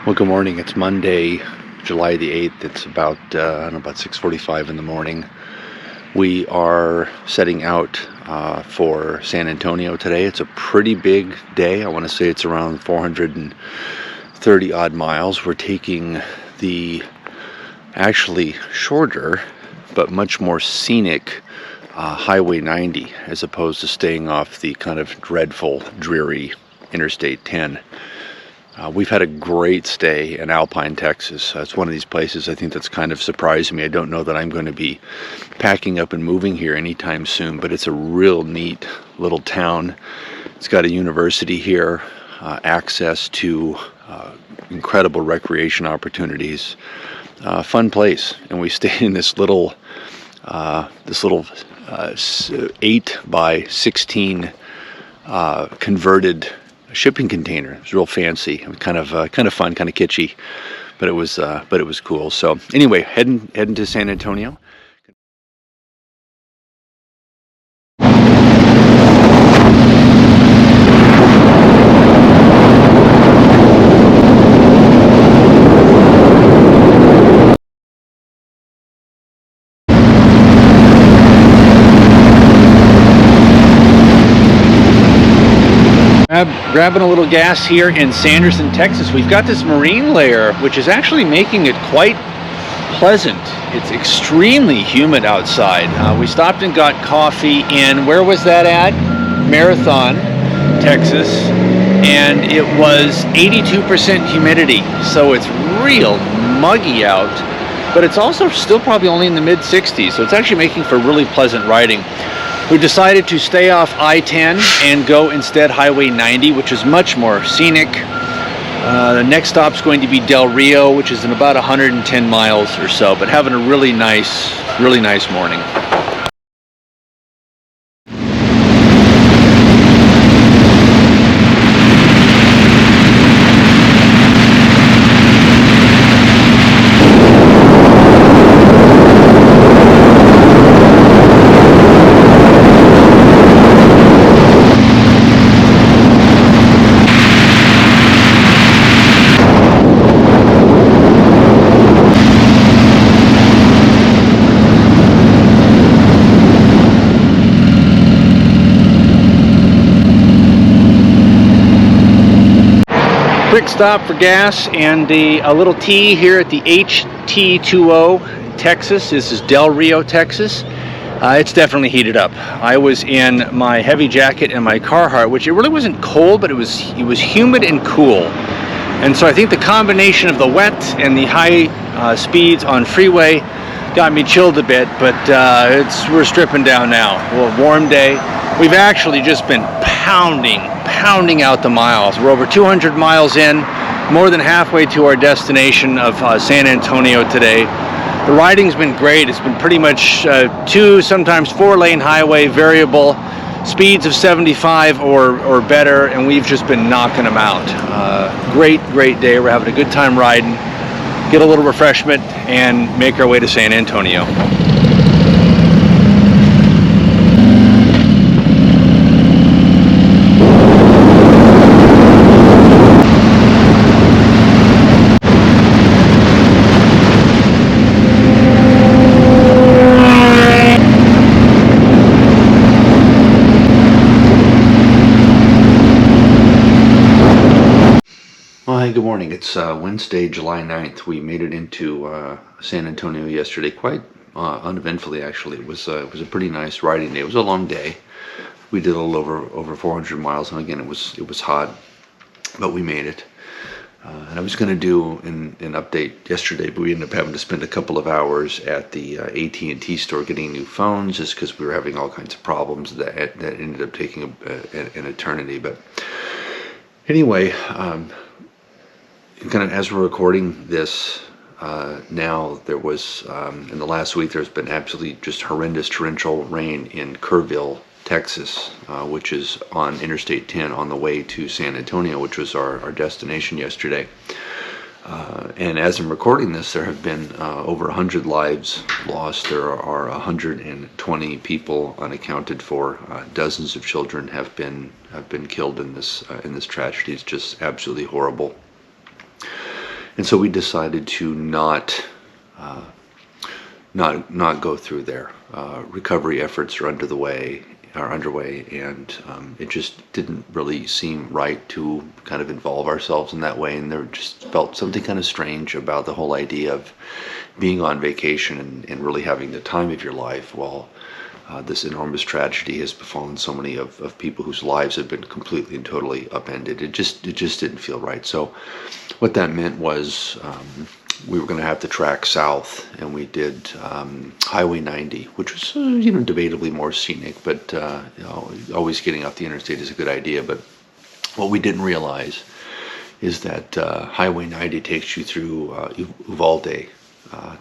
Well, good morning. It's Monday, July the 8th. It's about, I don't know, about 6:45 in the morning. We are setting out for San Antonio today. It's a pretty big day. I want to say it's around 430 odd miles. We're taking the actually shorter but much more scenic Highway 90 as opposed to staying off the kind of dreadful, dreary Interstate 10. We've had a great stay in Alpine, Texas. It's one of these places I think that's kind of surprised me. I don't know that I'm going to be packing up and moving here anytime soon, but it's a real neat little town. It's got a university here, access to incredible recreation opportunities, fun place. And we stayed in this little 8 by 16 converted shipping container. It was real fancy, kind of fun, kind of kitschy, but it was cool. So anyway, heading to San Antonio. Grabbing a little gas here in Sanderson, Texas. We've got this marine layer, which is actually making it quite pleasant. It's extremely humid outside. We stopped and got coffee in, where was that at? Marathon, Texas, and it was 82% humidity, so it's real muggy out, but it's also still probably only in the mid-60s, so it's actually making for really pleasant riding. We decided to stay off I-10 and go instead Highway 90, which is much more scenic. The next stop's going to be Del Rio, which is in about 110 miles or so, but having a really nice morning. Quick stop for gas and a little tea here at the HT20 Texas. This is Del Rio, Texas. It's definitely heated up. I was in my heavy jacket and my Carhartt, which it really wasn't cold, but it was humid and cool. And so I think the combination of the wet and the high speeds on freeway got me chilled a bit, but we're stripping down now. Well, warm day. We've actually just been pounding out the miles. We're over 200 miles in, more than halfway to our destination of San Antonio today. The riding's been great. It's been pretty much 2, sometimes 4-lane highway, variable speeds of 75 or better, and we've just been knocking them out. Great day. We're having a good time riding. Get a little refreshment and make our way to San Antonio. Hi, good morning. It's Wednesday, July 9th. We made it into San Antonio yesterday, quite uneventfully actually. It was a pretty nice riding day. It was a long day. We did a little over 400 miles, and again, it was hot, but we made it. And I was going to do an update yesterday, but we ended up having to spend a couple of hours at the AT&T store getting new phones, just because we were having all kinds of problems that ended up taking an eternity. But anyway. Kind of as we're recording this now, there was in the last week there's been absolutely just horrendous torrential rain in Kerrville, Texas, which is on Interstate 10 on the way to San Antonio, which was our destination yesterday. And as I'm recording this, there have been over 100 lives lost. There are 120 people unaccounted for. Dozens of children have been killed in this tragedy. It's just absolutely horrible. And so we decided to not go through there. Recovery efforts are underway, and it just didn't really seem right to kind of involve ourselves in that way. And there just felt something kind of strange about the whole idea of being on vacation and really having the time of your life while this enormous tragedy has befallen so many of people whose lives have been completely and totally upended. It just didn't feel right. So what that meant was we were going to have to track south, and we did Highway 90, which was debatably more scenic, but always getting off the interstate is a good idea. But what we didn't realize is that Highway 90 takes you through Uvalde,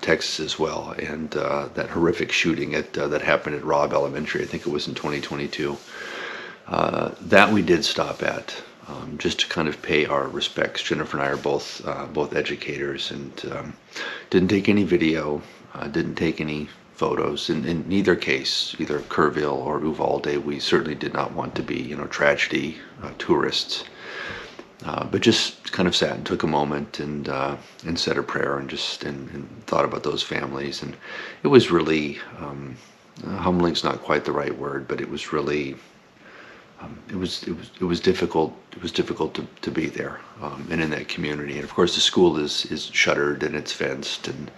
Texas as well, and that horrific shooting that happened at Robb Elementary, I think it was in 2022, that we did stop at. Just to kind of pay our respects. Jennifer and I are both educators, and didn't take any video, didn't take any photos. In neither case, either Kerrville or Uvalde, we certainly did not want to be, tragedy tourists. But just kind of sat and took a moment and said a prayer and thought about those families. And it was really humbling's not quite the right word, but it was really. It was difficult. It was difficult to be there and in that community. And of course, the school is shuttered and it's fenced, and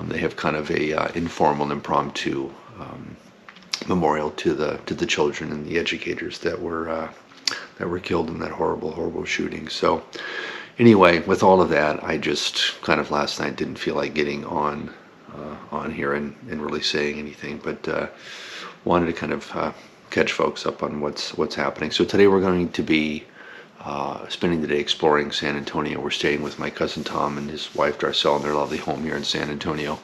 they have kind of a informal, impromptu memorial to the children and the educators that were killed in that horrible shooting. So anyway, with all of that, I just kind of last night didn't feel like getting on here and really saying anything, but wanted to kind of catch folks up on what's happening. So today we're going to be spending the day exploring San Antonio. We're staying with my cousin Tom and his wife Darcel in their lovely home here in San Antonio.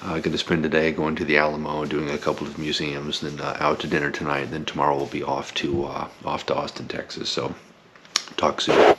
Going to spend the day going to the Alamo, doing a couple of museums, then out to dinner tonight. And then tomorrow we'll be off to Austin, Texas. So talk soon.